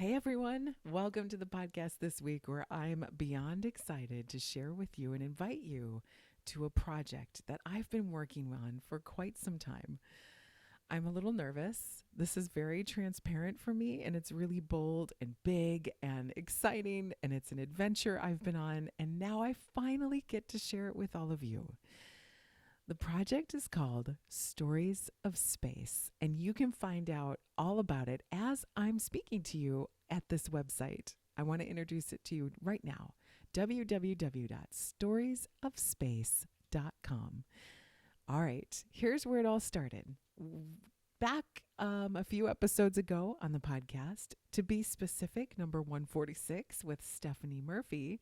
Hey everyone, welcome to the podcast this week where I'm beyond excited to share with you and invite you to a project that I've been working on for quite some time. I'm a little nervous. This is very transparent for me, and it's really bold and big and exciting, and it's an adventure I've been on, and now I finally get to share it with all of you. The project is called Stories of Space, and you can find out all about it as I'm speaking to you at this website. I want to introduce it to you right now, www.storiesofspace.com. All right, here's where it all started. Back a few episodes ago on the podcast, to be specific, number 146 with Stephanie Murphy,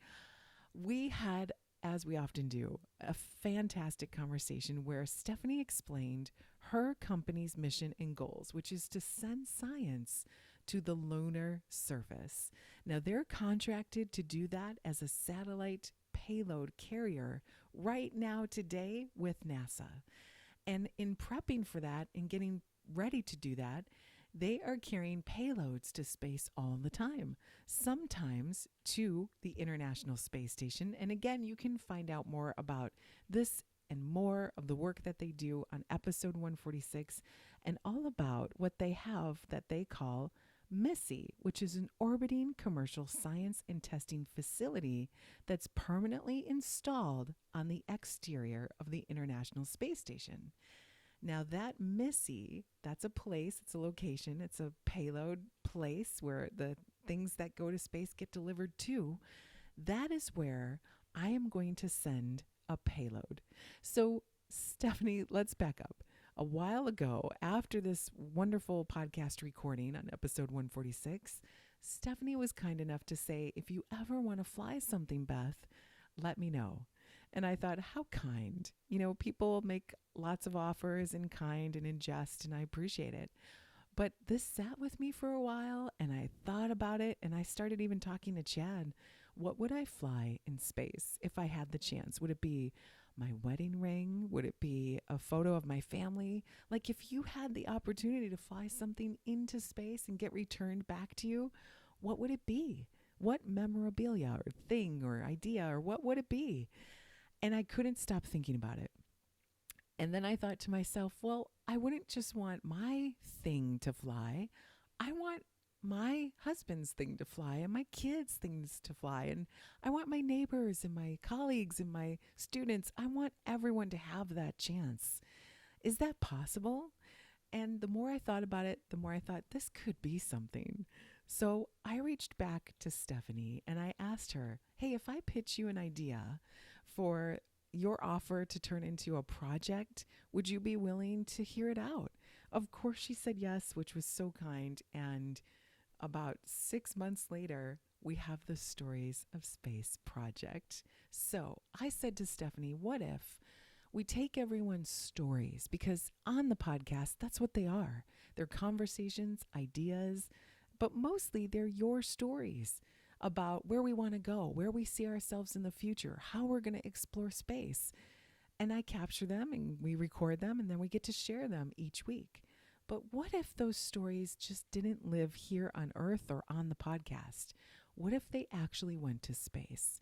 we had, as we often do, a fantastic conversation where Stephanie explained her company's mission and goals, which is to send science to the lunar surface. Now, they're contracted to do that as a satellite payload carrier right now today with NASA. And in prepping for that and getting ready to do that, they are carrying payloads to space all the time, sometimes to the International Space Station. And again, you can find out more about this and more of the work that they do on episode 146 and all about what they have that they call MISSY, which is an orbiting commercial science and testing facility that's permanently installed on the exterior of the International Space Station. Now, that MISSY, that's a place, it's a location, it's a payload place where the things that go to space get delivered to. That is where I am going to send a payload. So, Stephanie, let's back up. A while ago, after this wonderful podcast recording on episode 146, Stephanie was kind enough to say, if you ever want to fly something, Beth, let me know. And I thought, how kind. You know, people make lots of offers in kind and in jest, and I appreciate it. But this sat with me for a while, and I thought about it, and I started even talking to Chad. What would I fly in space if I had the chance? Would it be my wedding ring? Would it be a photo of my family? Like, if you had the opportunity to fly something into space and get returned back to you, what would it be? What memorabilia or thing or idea, or what would it be? And I couldn't stop thinking about it. And then I thought to myself, well, I wouldn't just want my thing to fly. I want my husband's thing to fly and my kids' things to fly. And I want my neighbors and my colleagues and my students. I want everyone to have that chance. Is that possible? And the more I thought about it, the more I thought this could be something. So I reached back to Stephanie and I asked her, hey, if I pitch you an idea for your offer to turn into a project, would you be willing to hear it out? Of course, she said yes, which was so kind. And about 6 months later, we have the Stories of Space project. So I said to Stephanie, what if we take everyone's stories? Because on the podcast, that's what they are. They're conversations, ideas, but mostly they're your stories about where we want to go, where we see ourselves in the future, how we're going to explore space. And I capture them and we record them and then we get to share them each week. But what if those stories just didn't live here on Earth or on the podcast? What if they actually went to space?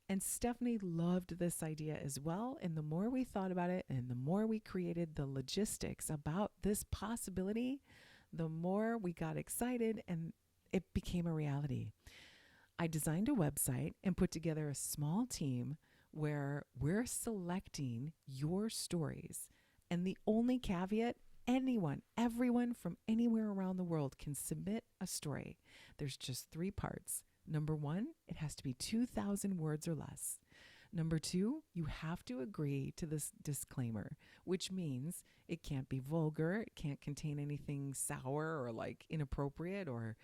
And Stephanie loved this idea as well. And the more we thought about it and the more we created the logistics about this possibility, the more we got excited and it became a reality. I designed a website and put together a small team where we're selecting your stories. And the only caveat, everyone from anywhere around the world can submit a story. There's just 3 parts. Number 1, it has to be 2,000 words or less. Number 2, you have to agree to this disclaimer, which means it can't be vulgar, it can't contain anything sour or like inappropriate, or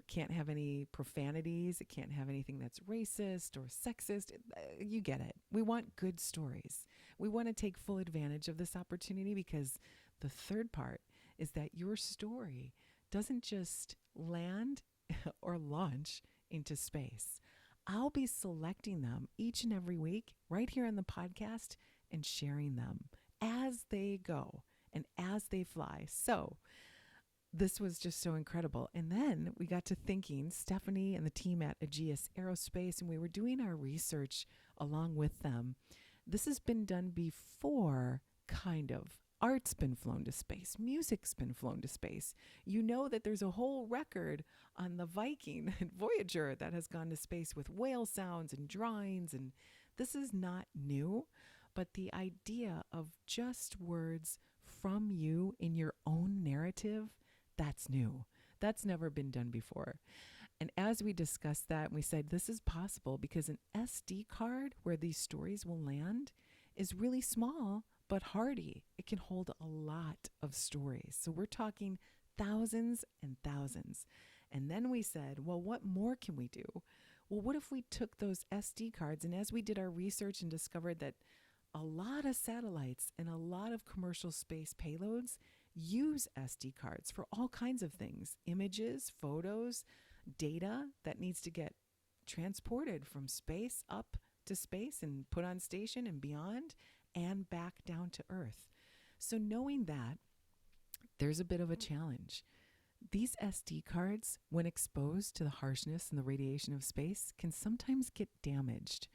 can't have any profanities. It can't have anything that's racist or sexist. You get it. We want good stories. We want to take full advantage of this opportunity because the third part is that your story doesn't just land or launch into space. I'll be selecting them each and every week right here on the podcast and sharing them as they go and as they fly. So This was just so incredible. And then we got to thinking, Stephanie and the team at Aegis Aerospace, and we were doing our research along with them. This has been done before, kind of. Art's been flown to space. Music's been flown to space. You know that there's a whole record on the Viking and Voyager that has gone to space with whale sounds and drawings. And this is not new, but the idea of just words from you in your own narrative, that's new. That's never been done before. And as we discussed that, we said this is possible because an SD card where these stories will land is really small but hardy. It can hold a lot of stories. So we're talking thousands and thousands. And then we said, well, what more can we do? Well, what if we took those SD cards, and as we did our research and discovered that a lot of satellites and a lot of commercial space payloads use SD cards for all kinds of things, images, photos, data that needs to get transported from space up to space and put on station and beyond and back down to Earth. So knowing that, there's a bit of a challenge. These SD cards, when exposed to the harshness and the radiation of space, can sometimes get damaged.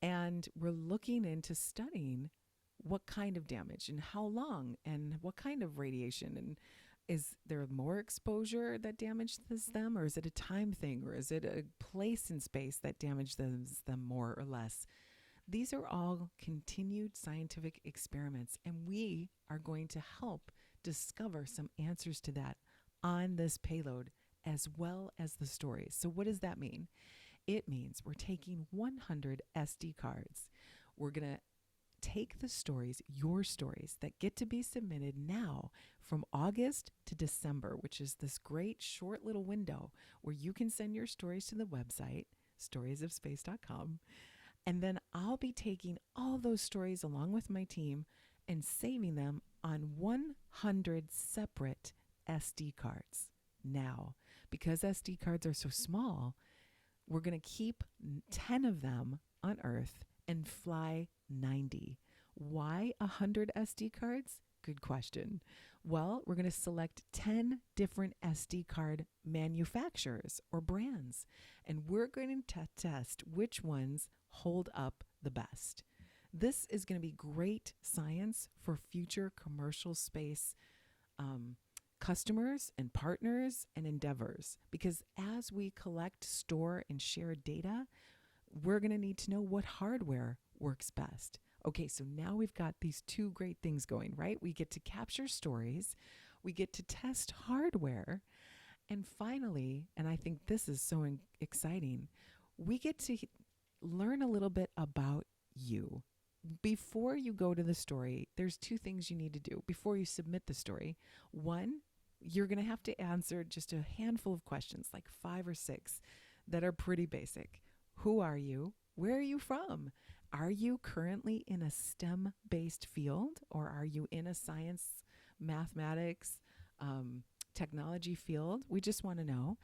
And we're looking into studying what kind of damage and how long and what kind of radiation, and is there more exposure that damages them, or is it a time thing, or is it a place in space that damages them more or less? These are all continued scientific experiments, and we are going to help discover some answers to that on this payload as well as the stories. So what does that mean? It means we're taking 100 SD cards. We're going to take the stories, your stories, that get to be submitted now from August to December, which is this great short little window where you can send your stories to the website, storiesofspace.com. And then I'll be taking all those stories along with my team and saving them on 100 separate SD cards. Now, because SD cards are so small, we're going to keep 10 of them on Earth and fly 90. Why 100 SD cards? Good question. Well, we're going to select 10 different SD card manufacturers or brands, and we're going to test which ones hold up the best. This is going to be great science for future commercial space customers and partners and endeavors, because as we collect, store, and share data, we're going to need to know what hardware works best. Okay, so now we've got these two great things going, right? We get to capture stories, we get to test hardware, and finally, and I think this is so exciting, we get to learn a little bit about you. Before you go to the story, there's two things you need to do before you submit the story. One, you're going to have to answer just a handful of questions, like 5 or 6, that are pretty basic. Who are you? Where are you from? Are you currently in a STEM-based field, or are you in a science, mathematics, technology field? We just want to know.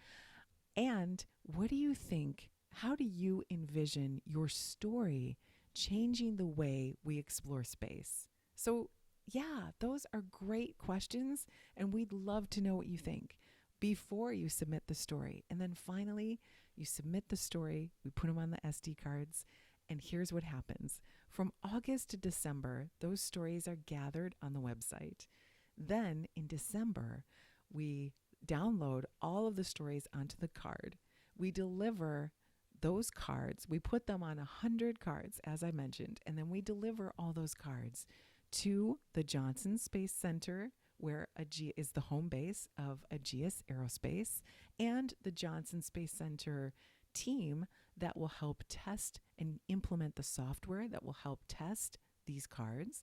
And what do you think? How do you envision your story changing the way we explore space? So yeah, those are great questions, and we'd love to know what you think before you submit the story. And then finally, you submit the story, we put them on the SD cards, and here's what happens. From August to December, those stories are gathered on the website. Then in December, we download all of the stories onto the card. We deliver those cards. We put them on 100 cards, as I mentioned, and then we deliver all those cards to the Johnson Space Center, where is the home base of Aegis Aerospace, and the Johnson Space Center team that will help test and implement the software that will help test these cards.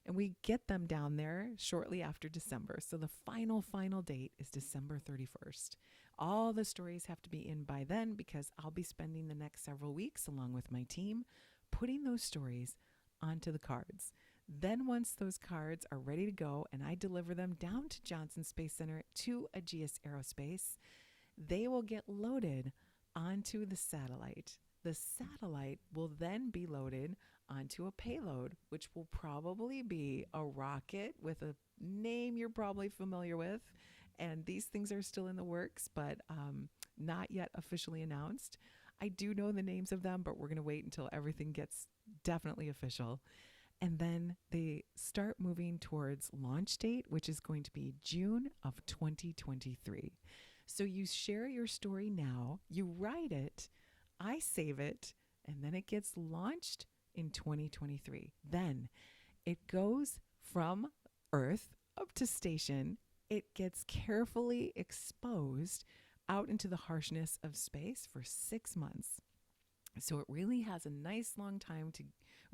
And we get them down there shortly after December. So the final date is December 31st. All the stories have to be in by then, because I'll be spending the next several weeks along with my team putting those stories onto the cards. Then once those cards are ready to go and I deliver them down to Johnson Space Center to Aegis Aerospace, they will get loaded onto the satellite. The satellite will then be loaded onto a payload, which will probably be a rocket with a name you're probably familiar with, And these things are still in the works, but not yet officially announced. I do know the names of them, but we're going to wait until everything gets definitely official. And then they start moving towards launch date, which is going to be June of 2023. So you share your story now, you write it, I save it, and then it gets launched in 2023. Then it goes from Earth up to station. It gets carefully exposed out into the harshness of space for 6 months. So it really has a nice long time to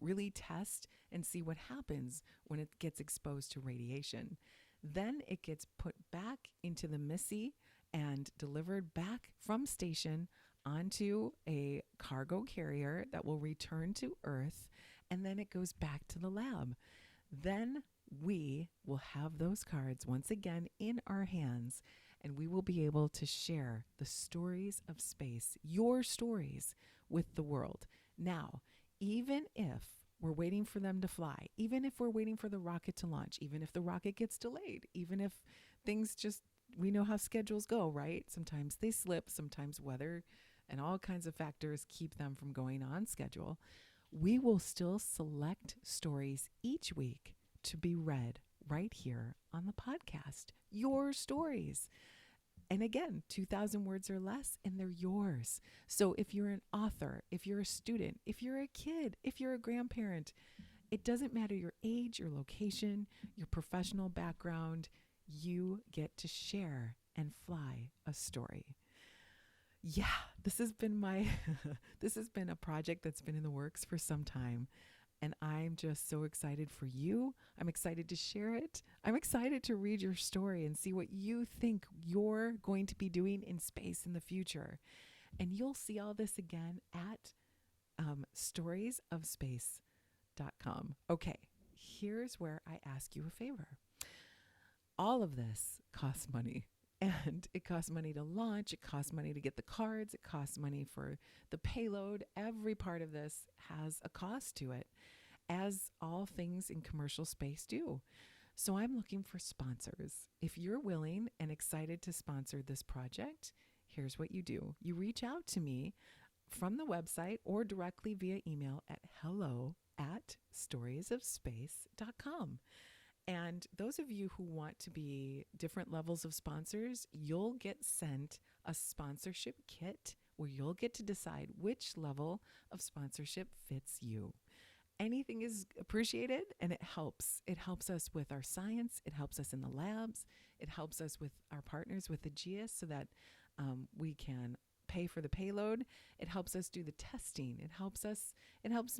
really test and see what happens when it gets exposed to radiation. Then it gets put back into the MISSI and delivered back from station onto a cargo carrier that will return to Earth, and then it goes back to the lab. Then we will have those cards once again in our hands, and we will be able to share the stories of space, your stories, with the world. Now, even if we're waiting for them to fly, even if we're waiting for the rocket to launch, even if the rocket gets delayed, even if things just, we know how schedules go, right? Sometimes they slip, sometimes weather and all kinds of factors keep them from going on schedule. We will still select stories each week to be read right here on the podcast. Your stories. And again, 2,000 words or less, and they're yours. So if you're an author, if you're a student, if you're a kid, if you're a grandparent, it doesn't matter your age, your location, your professional background, you get to share and fly a story. Yeah, this has been this has been a project that's been in the works for some time. And I'm just so excited for you. I'm excited to share it. I'm excited to read your story and see what you think you're going to be doing in space in the future. And you'll see all this again at storiesofspace.com. Okay, here's where I ask you a favor. All of this costs money. And it costs money to launch. It costs money to get the cards. It costs money for the payload. Every part of this has a cost to it, as all things in commercial space do. So I'm looking for sponsors. If you're willing and excited to sponsor this project, here's what you do. You reach out to me from the website or directly via email at hello@storiesofspace.com. And those of you who want to be different levels of sponsors, you'll get sent a sponsorship kit where you'll get to decide which level of sponsorship fits you. Anything is appreciated, and it helps. It helps us with our science. It helps us in the labs. It helps us with our partners with the GIS so that we can pay for the payload. It helps us do the testing. It helps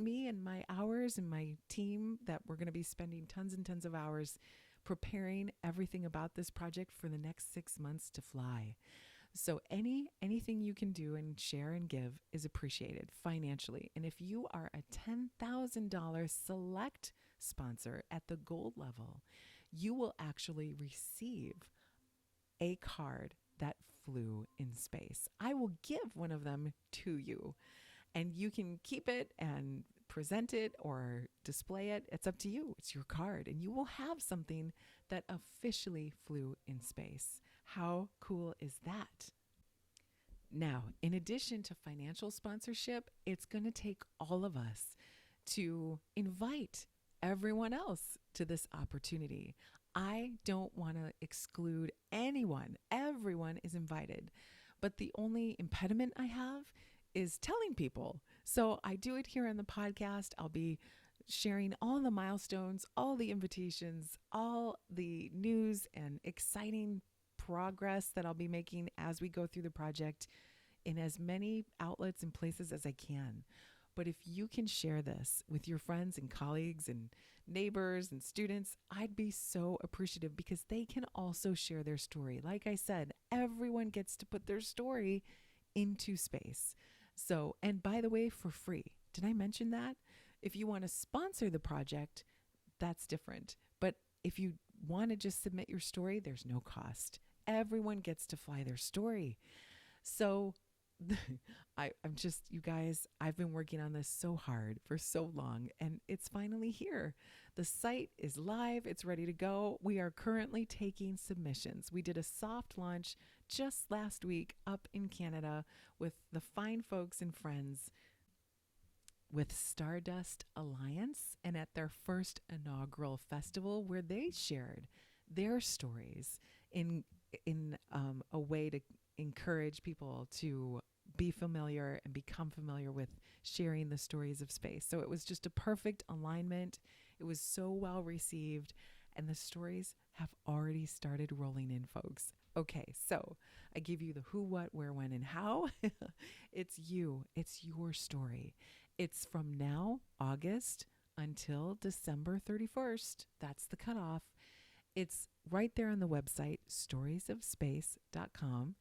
me and my hours and my team that we're going to be spending tons and tons of hours preparing everything about this project for the next 6 months to fly. So anything you can do and share and give is appreciated financially. And if you are a $10,000 select sponsor at the gold level, you will actually receive a card that flew in space. I will give one of them to you, and you can keep it and present it or display it. It's up to you. It's your card, and you will have something that officially flew in space. How cool is that? Now, in addition to financial sponsorship, it's going to take all of us to invite everyone else to this opportunity. I don't want to exclude anyone. Everyone is invited. But the only impediment I have is telling people. So I do it here on the podcast. I'll be sharing all the milestones, all the invitations, all the news and exciting progress that I'll be making as we go through the project in as many outlets and places as I can. But if you can share this with your friends and colleagues and neighbors and students, I'd be so appreciative because they can also share their story. Like I said, everyone gets to put their story into space. So, and by the way, for free. Did I mention that? If you want to sponsor the project, that's different. But if you want to just submit your story, there's no cost. Everyone gets to fly their story. So I'm just, you guys, I've been working on this so hard for so long, and it's finally here. The site is live, it's ready to go. We are currently taking submissions. We did a soft launch just last week up in Canada with the fine folks and friends with Stardust Alliance and at their first inaugural festival where they shared their stories in a way to encourage people to be familiar and become familiar with sharing the stories of space. So it was just a perfect alignment. It was so well received, and the stories have already started rolling in, folks. Okay, so I give you the who, what, where, when, and how. It's you, it's your story. It's from now, August, until December 31st. That's the cutoff. It's right there on the website, storiesofspace.com,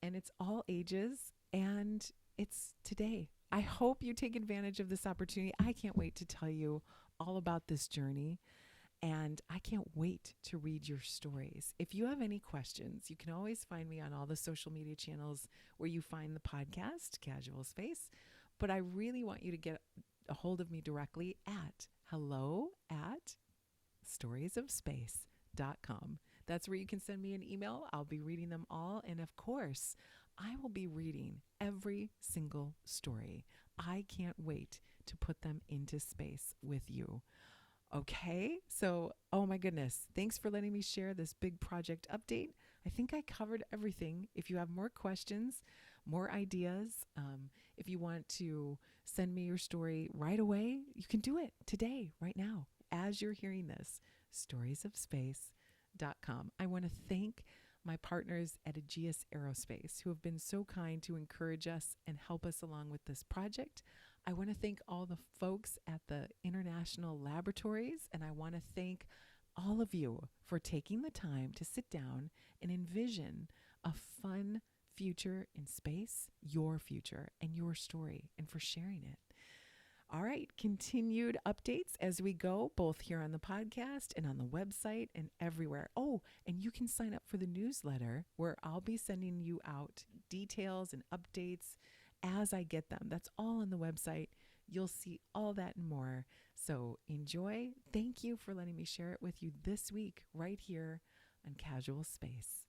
and it's all ages, and it's today. I hope you take advantage of this opportunity. I can't wait to tell you all about this journey, and I can't wait to read your stories. If you have any questions, you can always find me on all the social media channels where you find the podcast, Casual Space. But I really want you to get a hold of me directly at hello@storiesofspace.com. That's where you can send me an email. I'll be reading them all. And of course, I will be reading every single story. I can't wait to put them into space with you. Okay, so, oh my goodness, thanks for letting me share this big project update. I think I covered everything. If you have more questions, more ideas, if you want to send me your story right away, you can do it today, right now, as you're hearing this, storiesofspace.com. I want to thank my partners at Aegis Aerospace who have been so kind to encourage us and help us along with this project. I want to thank all the folks at the international laboratories, and I want to thank all of you for taking the time to sit down and envision a fun future in space, your future and your story, and for sharing it. All right, continued updates as we go, both here on the podcast and on the website and everywhere. Oh, and you can sign up for the newsletter where I'll be sending you out details and updates as I get them. That's all on the website. You'll see all that and more. So enjoy. Thank you for letting me share it with you this week right here on Casual Space.